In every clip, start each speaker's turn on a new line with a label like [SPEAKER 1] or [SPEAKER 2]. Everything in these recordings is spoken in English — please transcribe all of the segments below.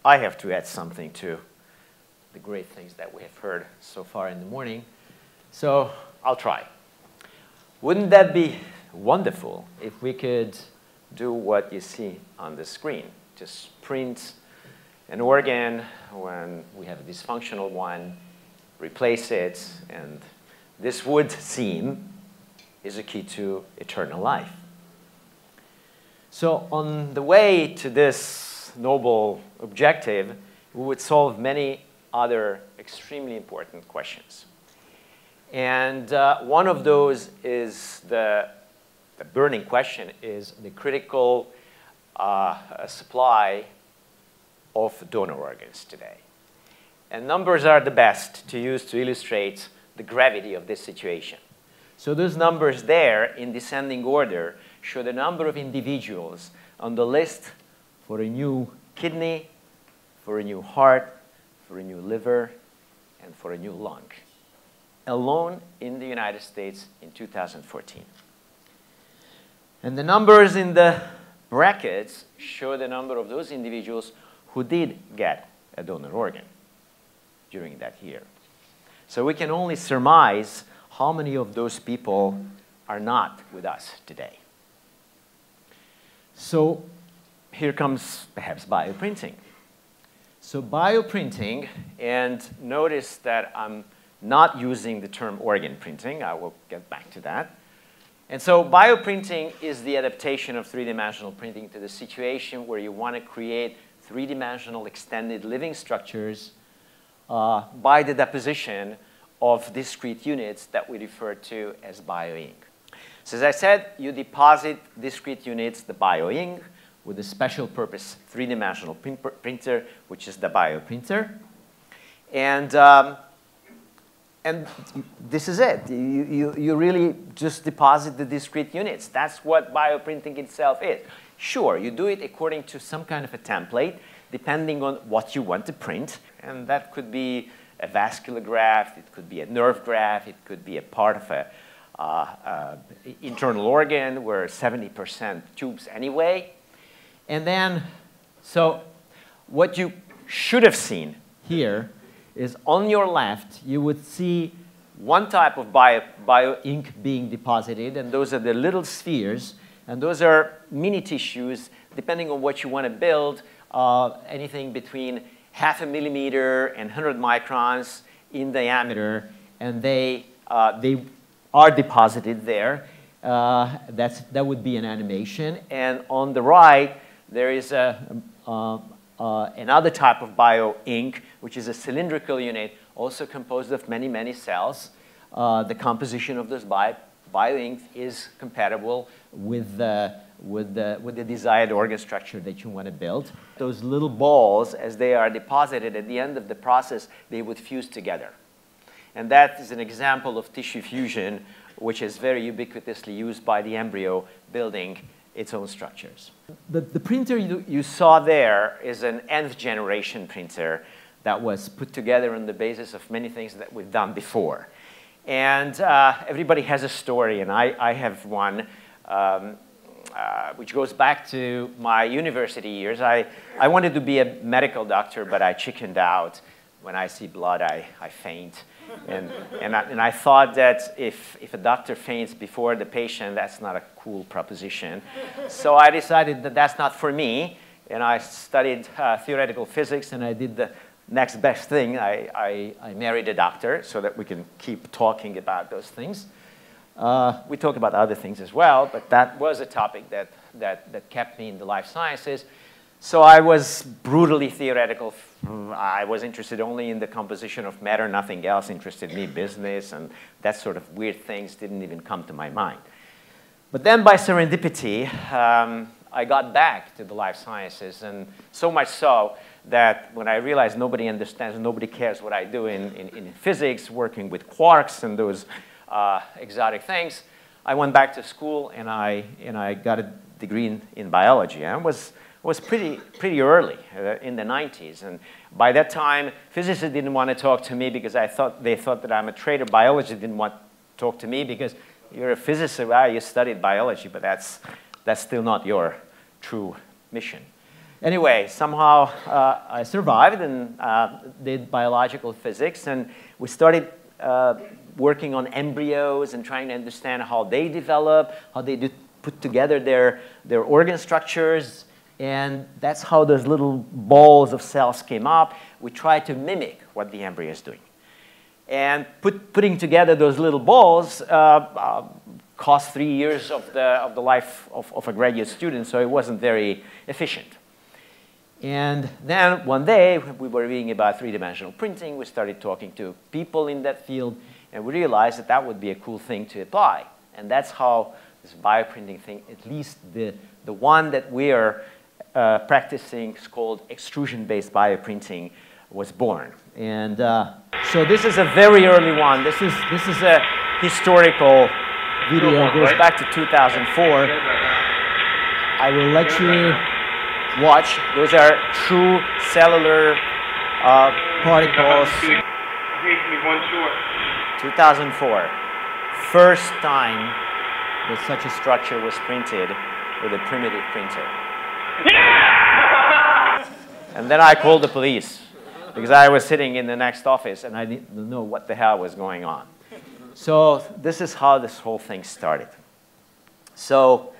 [SPEAKER 1] I have to add something to the great things that we have heard so far in the morning. So I'll try. Wouldn't that be wonderful if we could do what you see on the screen? Just print an organ when we have a dysfunctional one, replace it, and this would seem is a key to eternal life. So on the way to this noble objective, we would solve many other extremely important questions. And one of those is the burning question is the critical supply of donor organs today. And numbers are the best to use to illustrate the gravity of this situation. So those numbers there in descending order show the number of individuals on the list for a new kidney, for a new heart, for a new liver, and for a new lung, alone in the United States in 2014. And the numbers in the brackets show the number of those individuals who did get a donor organ during that year. So we can only surmise how many of those people are not with us today. So here comes perhaps bioprinting. So bioprinting, and notice that I'm not using the term organ printing. I will get back to that. And so bioprinting is the adaptation of three-dimensional printing to the situation where you want to create three-dimensional extended living structures by the deposition of discrete units that we refer to as bioink. So as I said, you deposit discrete units, the bioink, with a special purpose three-dimensional printer, which is the bioprinter. And this is it. You really just deposit the discrete units. That's what bioprinting itself is. Sure, you do it according to some kind of a template, depending on what you want to print. And that could be a vascular graft, it could be a nerve graft, it could be a part of a internal organ where 70% tubes anyway. And then, so what you should have seen here is on your left, you would see one type of bioink being deposited, and those are the little spheres, and those are mini tissues, depending on what you want to build, anything between 0.5 millimeter and 100 microns in diameter, and they are deposited there. That would be an animation. And on the right, there is another type of bioink, which is a cylindrical unit, also composed of many, many cells. The composition of this bioink is compatible with the desired organ structure that you want to build. Those little balls, as they are deposited at the end of the process, they would fuse together. And that is an example of tissue fusion, which is very ubiquitously used by the embryo building its own structures. The printer you saw there is an nth generation printer that was put together on the basis of many things that we've done before. And everybody has a story, and I have one which goes back to my university years. I wanted to be a medical doctor, but I chickened out. When I see blood, I faint. And I thought that if a doctor faints before the patient, that's not a cool proposition. So I decided that that's not for me, and I studied theoretical physics, and I did the next best thing. I married a doctor so that we can keep talking about those things. We talk about other things as well, but that was a topic that kept me in the life sciences. So I was brutally theoretical. I was interested only in the composition of matter. Nothing else interested me. Business and that sort of weird things didn't even come to my mind. But then by serendipity, I got back to the life sciences, and so much so that when I realized nobody understands, nobody cares what I do in physics, working with quarks and those exotic things, I went back to school and I got a degree in biology. I was was pretty early in the 90s. And by that time, physicists didn't want to talk to me because they thought that I'm a traitor. Biology didn't want to talk to me because you're a physicist, well, you studied biology, but that's still not your true mission. Anyway, somehow I survived and did biological physics, and we started working on embryos and trying to understand how they develop, how they put together their organ structures, and that's how those little balls of cells came up. We tried to mimic what the embryo is doing. And putting together those little balls cost 3 years of the life of a graduate student, so it wasn't very efficient. And then one day, we were reading about three-dimensional printing. We started talking to people in that field, and we realized that that would be a cool thing to apply. And that's how this bioprinting thing, at least the one that we are practicing, is called extrusion-based bioprinting, was born. And so this is a very early one. This is a historical video. It goes back to 2004. I will let you watch. Those are true cellular particles. 2004. First time that such a structure was printed with a primitive printer. And then I called the police because I was sitting in the next office and I didn't know what the hell was going on. So this is how this whole thing started. So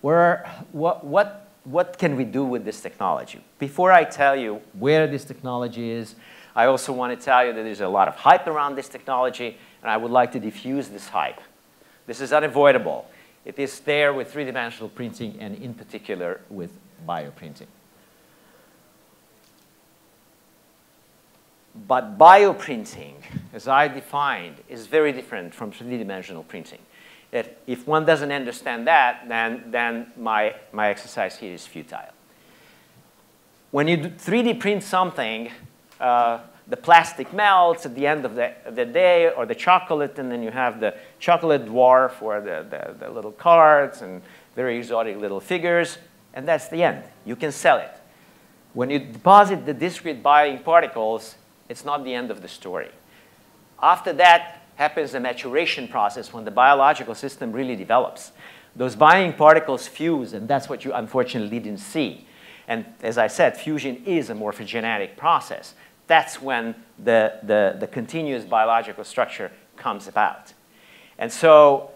[SPEAKER 1] what can we do with this technology? Before I tell you where this technology is, I also want to tell you that there's a lot of hype around this technology, and I would like to diffuse this hype. This is unavoidable. It is there with three-dimensional printing, and in particular with bioprinting. But bioprinting, as I defined, is very different from three-dimensional printing. That if one doesn't understand that, then my exercise here is futile. When you 3D print something, the plastic melts at the end of the day, or the chocolate, and then you have the chocolate dwarf or the little cards and very exotic little figures, and that's the end. You can sell it. When you deposit the discrete binding particles, it's not the end of the story. After that happens the maturation process when the biological system really develops. Those binding particles fuse, and that's what you unfortunately didn't see. And as I said, fusion is a morphogenetic process. That's when the continuous biological structure comes about. And so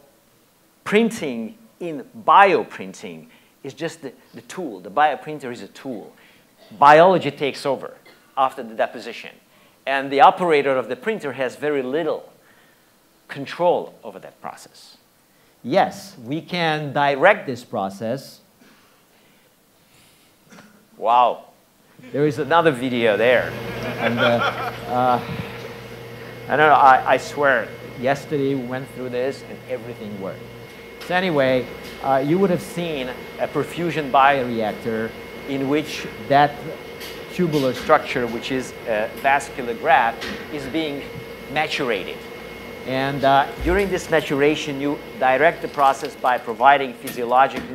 [SPEAKER 1] printing in bioprinting is just the tool. The bioprinter is a tool. Biology takes over after the deposition. And the operator of the printer has very little control over that process. Yes, we can direct this process. Wow. There is another video there. And I don't know, I swear, yesterday we went through this and everything worked. So anyway, you would have seen a perfusion bioreactor in which that tubular structure, which is a vascular graft, is being maturated. And during this maturation, you direct the process by providing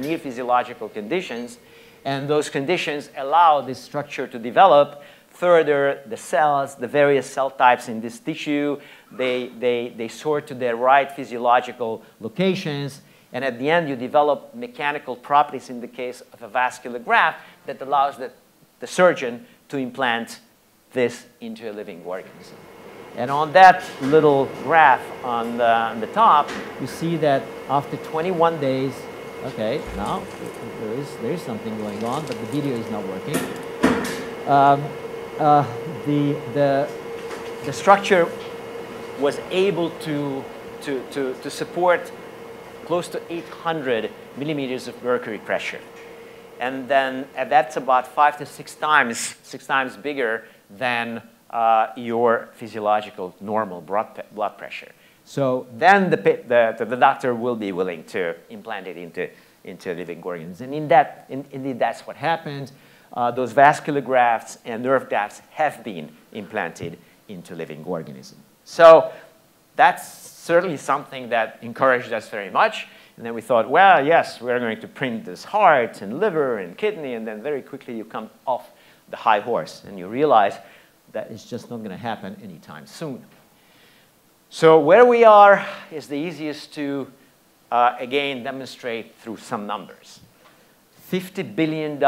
[SPEAKER 1] near physiological conditions, and those conditions allow this structure to develop. Further, the cells, the various cell types in this tissue, they sort to their right physiological locations, and at the end you develop mechanical properties in the case of a vascular graft that allows the surgeon to implant this into a living organism. And on that little graph on the top, you see that after 21 days, okay, now there is something going on, but the video is not working. The structure was able to support close to 800 millimeters of mercury pressure. And then that's about 5 to 6 times bigger than your physiological normal blood pressure. So then the doctor will be willing to implant it into living organs. And indeed, that's what happened. Those vascular grafts and nerve grafts have been implanted into living organisms. So that's certainly something that encouraged us very much. And then we thought, well, yes, we're going to print this heart and liver and kidney, and then very quickly you come off the high horse, and you realize that it's just not going to happen anytime soon. So where we are is the easiest to, again, demonstrate through some numbers. $50 billion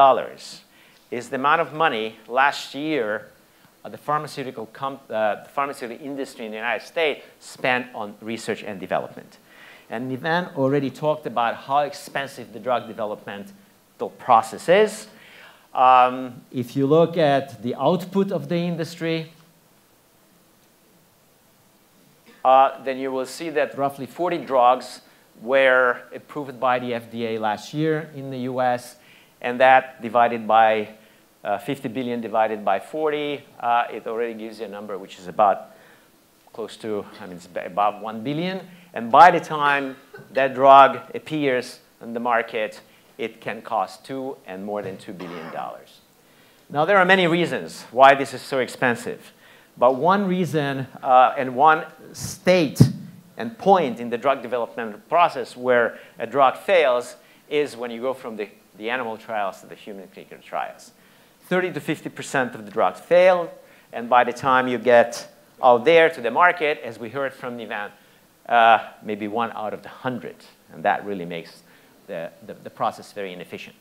[SPEAKER 1] is the amount of money last year the pharmaceutical industry in the United States spent on research and development. And Ivan already talked about how expensive the drug developmental process is. If you look at the output of the industry, then you will see that roughly 40 drugs were approved by the FDA last year in the US, and that divided by 50 billion divided by 40, it already gives you a number which is about close to, I mean, it's about 1 billion. And by the time that drug appears on the market, it can cost $2 and more than $2 billion. Now, there are many reasons why this is so expensive. But one reason and one state and point in the drug development process where a drug fails is when you go from the animal trials to the human clinical trials. 30 to 50% of the drugs fail, and by the time you get out there to the market, as we heard from Nivan, maybe 1 out of the 100, and that really makes the process very inefficient.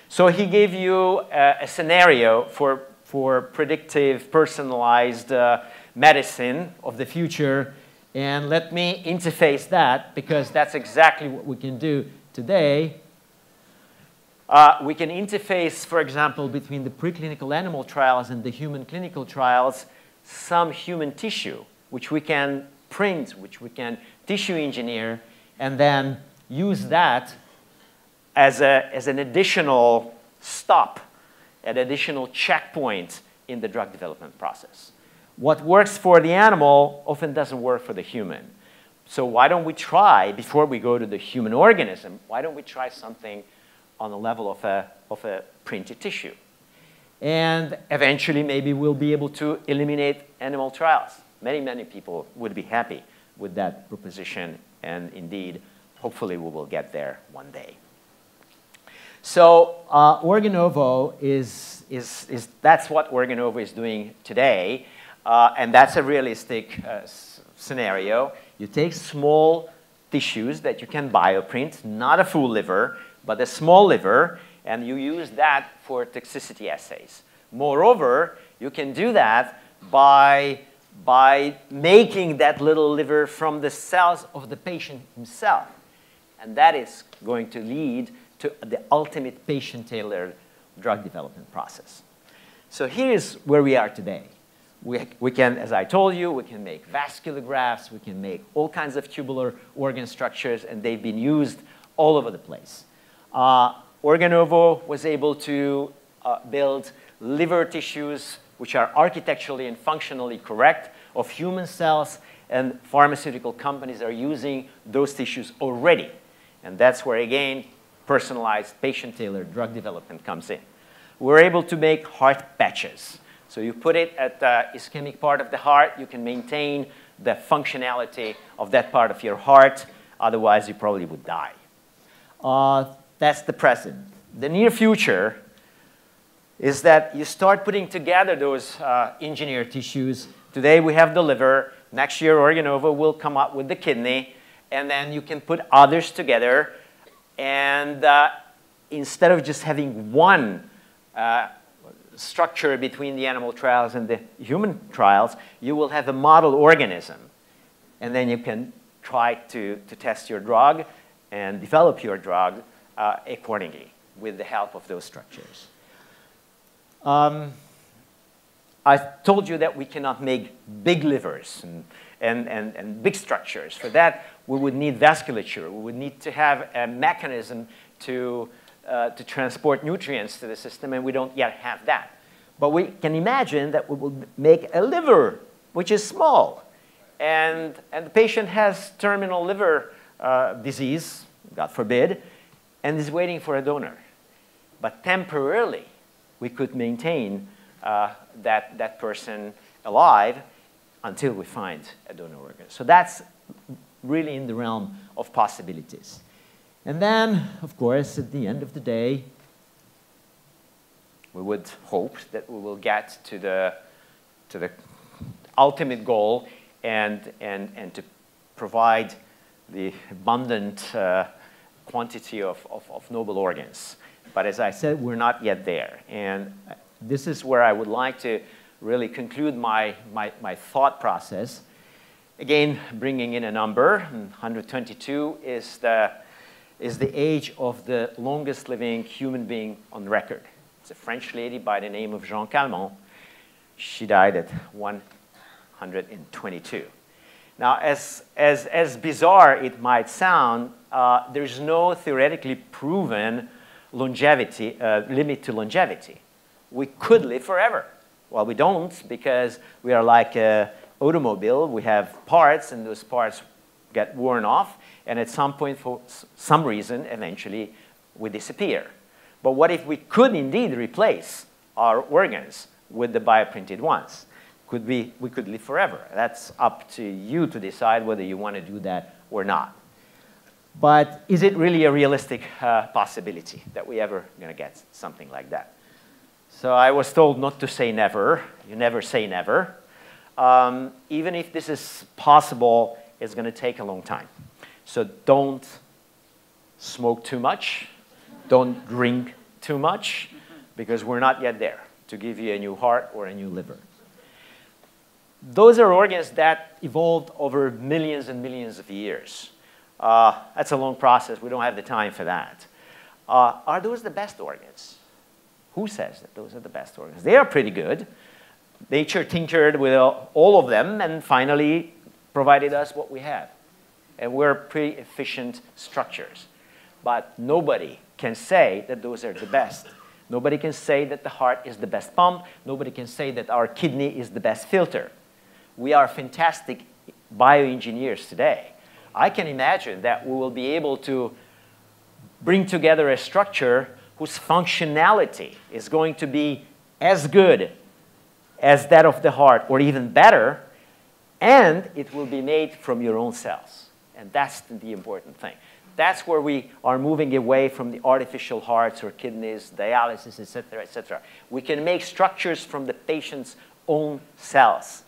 [SPEAKER 1] So he gave you a scenario for predictive, personalized medicine of the future, and let me interface that, because that's exactly what we can do today. We can interface, for example, between the preclinical animal trials and the human clinical trials, some human tissue, which we can print, which we can tissue engineer, and then use that as an additional stop, an additional checkpoint in the drug development process. What works for the animal often doesn't work for the human. So why don't we try, before we go to the human organism, why don't we try something on the level of a printed tissue? And eventually, maybe we'll be able to eliminate animal trials. Many, many people would be happy with that proposition, and indeed, hopefully we will get there one day. So Organovo that's what Organovo is doing today, and that's a realistic scenario. You take small tissues that you can bioprint, not a full liver, but a small liver, and you use that for toxicity assays. Moreover, you can do that by making that little liver from the cells of the patient himself. And that is going to lead to the ultimate patient-tailored drug development process. So here's where we are today. We can, as I told you, we can make vascular grafts, we can make all kinds of tubular organ structures, and they've been used all over the place. Organovo was able to build liver tissues which are architecturally and functionally correct of human cells, and pharmaceutical companies are using those tissues already. And that's where, again, personalized, patient-tailored drug development comes in. We're able to make heart patches. So you put it at the ischemic part of the heart, you can maintain the functionality of that part of your heart. Otherwise, you probably would die. That's the present. The near future is that you start putting together those engineered tissues. Today, we have the liver. Next year, Organovo will come up with the kidney. And then you can put others together. And instead of just having one structure between the animal trials and the human trials, you will have a model organism. And then you can try to test your drug and develop your drug accordingly with the help of those structures. I told you that we cannot make big livers and big structures. For that, we would need vasculature. We would need to have a mechanism to transport nutrients to the system, and we don't yet have that. But we can imagine that we will make a liver, which is small. And the patient has terminal liver disease, God forbid, and is waiting for a donor. But temporarily, we could maintain that person alive until we find a donor organ. So that's really in the realm of possibilities. And then, of course, at the end of the day, we would hope that we will get to the ultimate goal and to provide the abundant quantity of noble organs. But as I said, we're not yet there. And this is where I would like to really conclude my thought process. Again, bringing in a number, 122 is the age of the longest living human being on record. It's a French lady by the name of Jean Calment. She died at 122. Now, as bizarre it might sound, there's no theoretically proven longevity, limit to longevity. We could live forever. Well, we don't, because we are like an automobile. We have parts, and those parts get worn off, and at some point, for some reason, eventually, we disappear. But what if we could indeed replace our organs with the bioprinted ones? We could live forever. That's up to you to decide whether you want to do that or not. But is it really a realistic possibility that we ever going to get something like that? So I was told not to say never. You never say never. Even if this is possible, it's going to take a long time. So don't smoke too much. Don't drink too much, because we're not yet there to give you a new heart or a new liver. Those are organs that evolved over millions and millions of years. That's a long process. We don't have the time for that. Are those the best organs? Who says that those are the best organs? They are pretty good. Nature tinkered with all of them and finally provided us what we have. And we're pretty efficient structures. But nobody can say that those are the best. Nobody can say that the heart is the best pump. Nobody can say that our kidney is the best filter. We are fantastic bioengineers today. I can imagine that we will be able to bring together a structure whose functionality is going to be as good as that of the heart, or even better, and it will be made from your own cells. And that's the important thing. That's where we are moving away from the artificial hearts or kidneys, dialysis, et cetera, et cetera. We can make structures from the patient's own cells.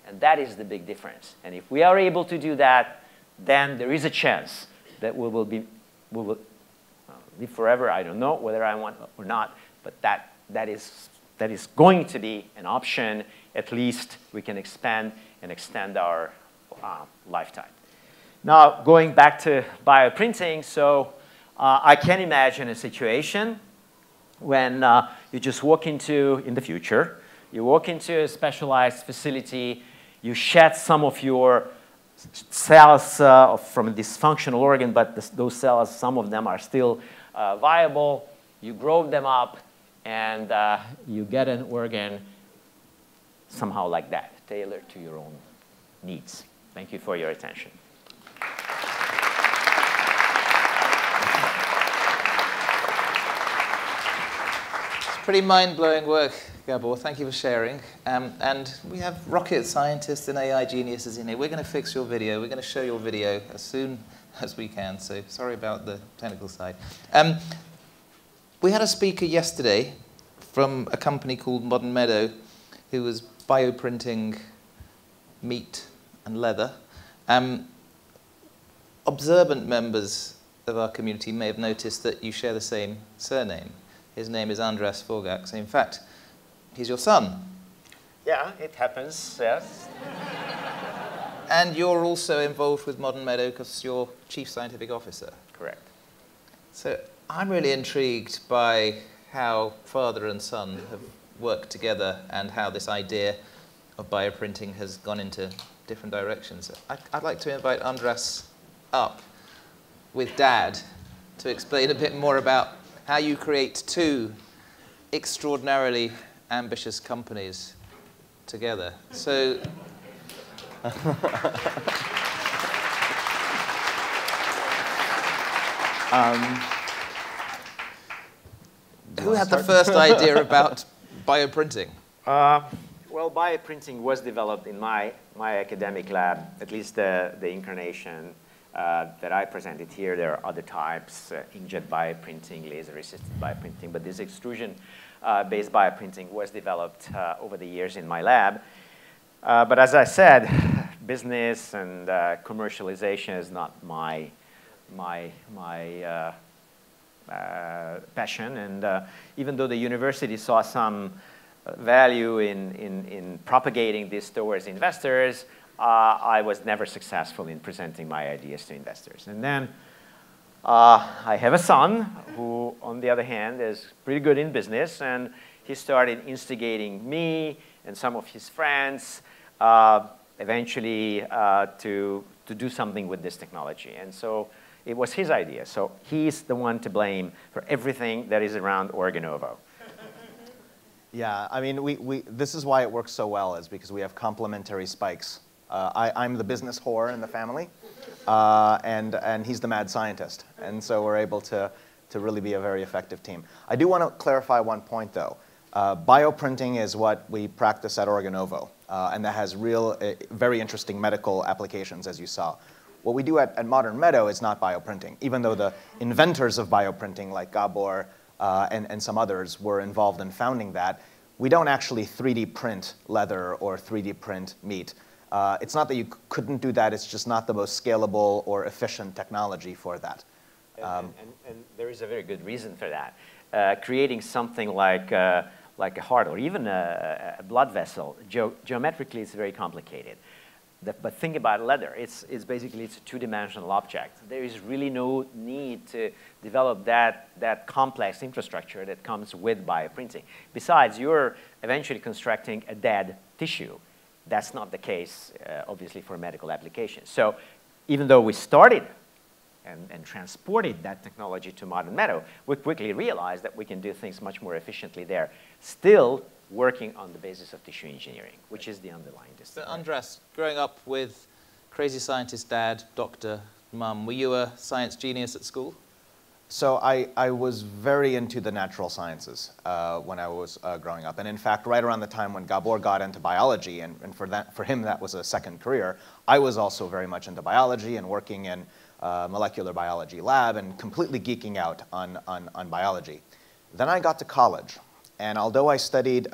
[SPEAKER 1] And that is the big difference. And if we are able to do that, then there is a chance that we will live forever. I don't know whether I want or not, but that is going to be an option. At least we can expand and extend our lifetime. Now, going back to bioprinting, so I can imagine a situation when you just walk into, in the future, you walk into a specialized facility, you shed some of your cells from a dysfunctional organ, but those cells, some of them are still viable. You grow them up, and you get an organ somehow like that, tailored to your own needs. Thank you for your attention.
[SPEAKER 2] Pretty mind-blowing work, Gabor. Thank you for sharing. And we have rocket scientists and AI geniuses in here. We're going to fix your video. We're going to show your video as soon as we can. So sorry about the technical side. We had a speaker yesterday from a company called Modern Meadow who was bioprinting meat and leather. Observant members of our community may have noticed that you share the same surname. His name is Gabor Forgacs. In fact, he's your son.
[SPEAKER 1] Yeah, it happens, yes.
[SPEAKER 2] And you're also involved with Modern Meadow because you're Chief Scientific Officer.
[SPEAKER 1] Correct.
[SPEAKER 2] So I'm really intrigued by how father and son have worked together and how this idea of bioprinting has gone into different directions. I'd like to invite Andras up with Dad to explain a bit more about how you create two extraordinarily ambitious companies together. So, who had the first idea about bioprinting?
[SPEAKER 1] Well, bioprinting was developed in my academic lab, at least the incarnation. that I presented here. There are other types, inkjet bioprinting, laser-assisted bioprinting, but this extrusion-based bioprinting was developed over the years in my lab. But as I said, business and commercialization is not my passion. And even though the university saw some value in propagating this towards investors, I was never successful in presenting my ideas to investors. And then I have a son who, on the other hand, is pretty good in business, and he started instigating me and some of his friends eventually to do something with this technology. And so it was his idea. So he's the one to blame for everything that is around Organovo.
[SPEAKER 3] Yeah, I mean, this is why it works so well, is because we have complementary spikes. I'm the business whore in the family, and he's the mad scientist. And so we're able to really be a very effective team. I do want to clarify one point, though. Bioprinting is what we practice at Organovo, and that has real, very interesting medical applications, as you saw. What we do at Modern Meadow is not bioprinting, even though the inventors of bioprinting, like Gabor and some others, were involved in founding that. We don't actually 3D print leather or 3D print meat. It's not that you couldn't do that, it's just not the most scalable or efficient technology for that.
[SPEAKER 1] And there is a very good reason for that. Creating something like a heart or even a blood vessel, geometrically it's very complicated. But think about leather. It's basically a two-dimensional object. There is really no need to develop that complex infrastructure that comes with bioprinting. Besides, you're eventually constructing a dead tissue. That's not the case, obviously, for medical applications. So even though we started and transported that technology to Modern Meadow, we quickly realized that we can do things much more efficiently there, still working on the basis of tissue engineering, which is the underlying discipline.
[SPEAKER 2] So Andras, growing up with crazy scientist dad, doctor, mum, were you a science genius at school?
[SPEAKER 3] So I was very into the natural sciences when I was growing up. And in fact, right around the time when Gabor got into biology, and for him that was a second career, I was also very much into biology and working in molecular biology lab and completely geeking out on biology. Then I got to college. And although I studied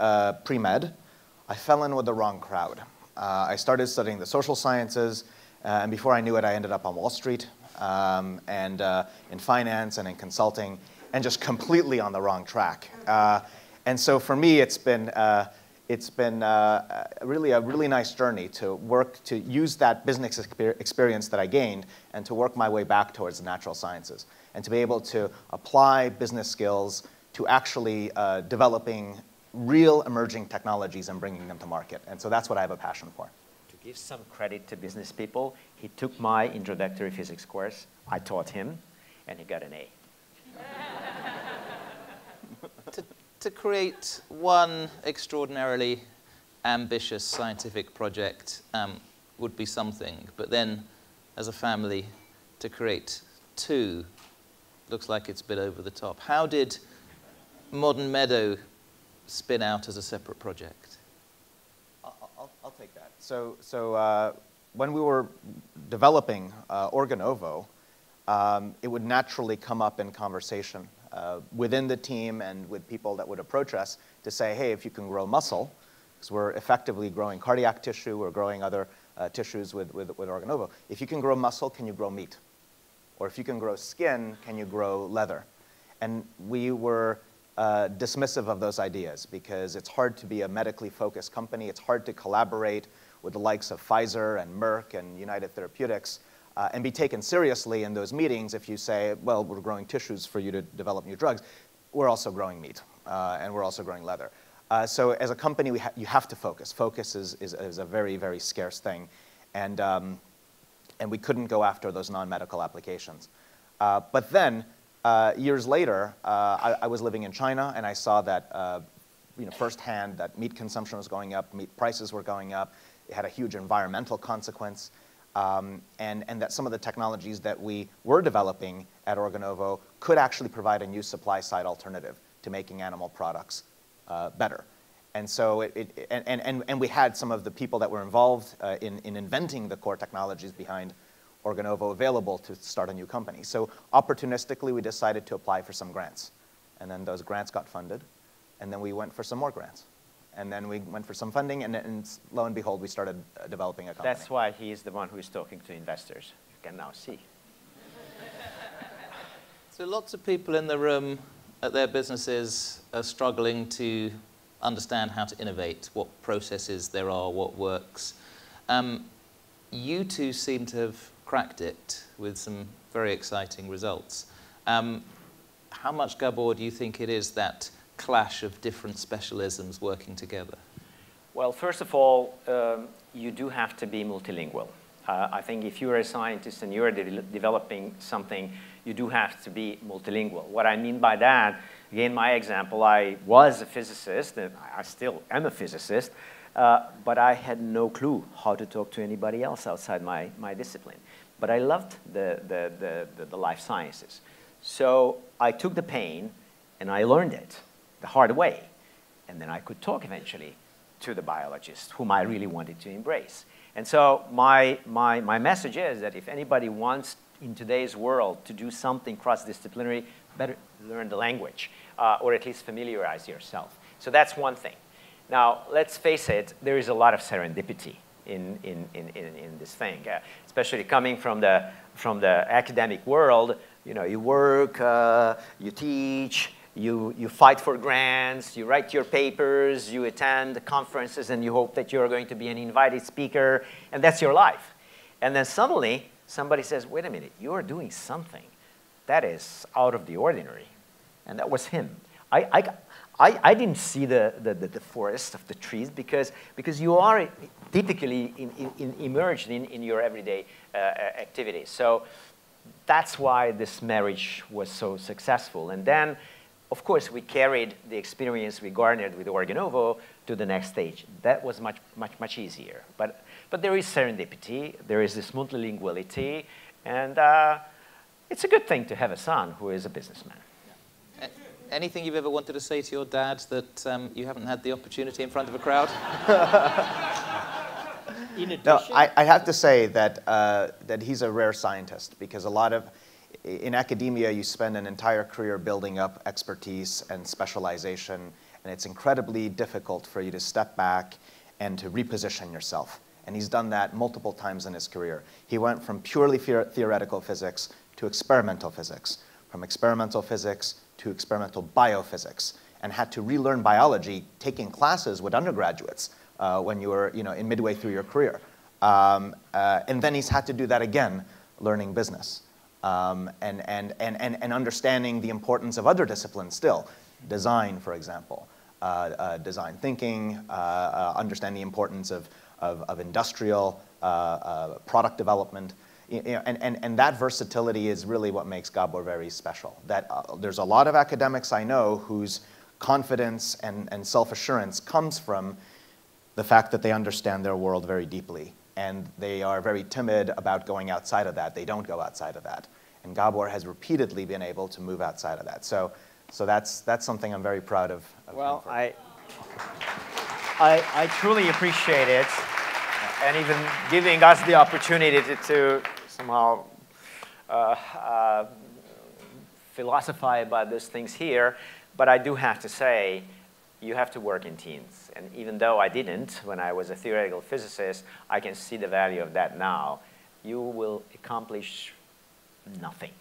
[SPEAKER 3] pre-med, I fell in with the wrong crowd. I started studying the social sciences, and before I knew it, I ended up on Wall Street and in finance and in consulting, and just completely on the wrong track. And so for me, it's been really a really nice journey to work, to use that business experience that I gained and to work my way back towards the natural sciences and to be able to apply business skills to actually developing real emerging technologies and bringing them to market. And so that's what I have a passion for.
[SPEAKER 1] To give some credit to business people, he took my introductory physics course, I taught him, and he got an A.
[SPEAKER 2] To create one extraordinarily ambitious scientific project would be something, but then as a family to create two looks like it's a bit over the top. How did Modern Meadow spin out as a separate project?
[SPEAKER 3] I'll take that. So when we were developing Organovo, it would naturally come up in conversation within the team and with people that would approach us to say, hey, if you can grow muscle, because we're effectively growing cardiac tissue, we're growing other tissues with Organovo. If you can grow muscle, can you grow meat? Or if you can grow skin, can you grow leather? And we were dismissive of those ideas because it's hard to be a medically focused company. It's hard to collaborate with the likes of Pfizer and Merck and United Therapeutics and be taken seriously in those meetings if you say, well, we're growing tissues for you to develop new drugs. We're also growing meat and we're also growing leather. So as a company, you have to focus. Focus is a very, very scarce thing. And we couldn't go after those non-medical applications. But then, years later, I was living in China, and I saw that firsthand that meat consumption was going up, meat prices were going up. It had a huge environmental consequence, and that some of the technologies that we were developing at Organovo could actually provide a new supply-side alternative to making animal products better. And so and we had some of the people that were involved in inventing the core technologies behind Organovo available to start a new company. So opportunistically, we decided to apply for some grants. And then those grants got funded. And then we went for some more grants. And then we went for some funding, and lo and behold, we started developing a company.
[SPEAKER 1] That's why he is the one who is talking to investors. You can now see.
[SPEAKER 2] So lots of people in the room at their businesses are struggling to understand how to innovate, what processes there are, what works. You two seem to have cracked it with some very exciting results. How much, Gabor, do you think it is that clash of different specialisms working together?
[SPEAKER 1] Well, first of all, you do have to be multilingual. I think if you're a scientist and you're developing something, you do have to be multilingual. What I mean by that, again, my example, I was a physicist, and I still am a physicist, but I had no clue how to talk to anybody else outside my discipline. But I loved the life sciences. So I took the pain, and I learned it the hard way. And then I could talk eventually to the biologist, whom I really wanted to embrace. And so my message is that if anybody wants in today's world to do something cross-disciplinary, better learn the language, or at least familiarize yourself. So that's one thing. Now, let's face it, there is a lot of serendipity in this thing, especially coming from the academic world. You know, you work, you teach, you fight for grants, you write your papers, you attend conferences, and you hope that you're going to be an invited speaker, and that's your life. And then suddenly, somebody says, wait a minute, you're doing something that is out of the ordinary. And that was him. I didn't see the forest of the trees because you are typically immersed in your everyday activities. So that's why this marriage was so successful. And then, of course, we carried the experience we garnered with Organovo to the next stage. That was much easier. But there is serendipity, there is this multilinguality, and it's a good thing to have a son who is a businessman.
[SPEAKER 2] Anything you've ever wanted to say to your dad that you haven't had the opportunity in front of a crowd?
[SPEAKER 3] No, I have to say that, that he's a rare scientist, because in academia, you spend an entire career building up expertise and specialization, and it's incredibly difficult for you to step back and to reposition yourself. And he's done that multiple times in his career. He went from purely theoretical physics to experimental physics, from experimental physics to experimental biophysics, and had to relearn biology taking classes with undergraduates when you were in midway through your career. And then he's had to do that again, learning business. And understanding the importance of other disciplines still. Design, for example. Design thinking, understand the importance of industrial product development. And that versatility is really what makes Gabor very special. That there's a lot of academics I know whose confidence and self-assurance comes from the fact that they understand their world very deeply. And they are very timid about going outside of that. They don't go outside of that. And Gabor has repeatedly been able to move outside of that. So that's something I'm very proud of.
[SPEAKER 1] Well, I truly appreciate it, and even giving us the opportunity to somehow philosophize about these things here. But I do have to say, you have to work in teams. And even though I didn't when I was a theoretical physicist, I can see the value of that now. You will accomplish nothing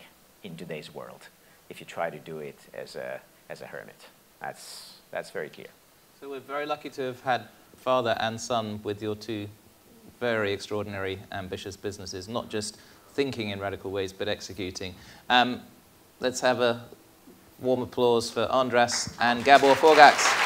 [SPEAKER 1] in today's world if you try to do it as a hermit. That's very clear.
[SPEAKER 2] So we're very lucky to have had father and son with your two very extraordinary, ambitious businesses, not just thinking in radical ways, but executing. Let's have a warm applause for Andras and Gabor Forgacs.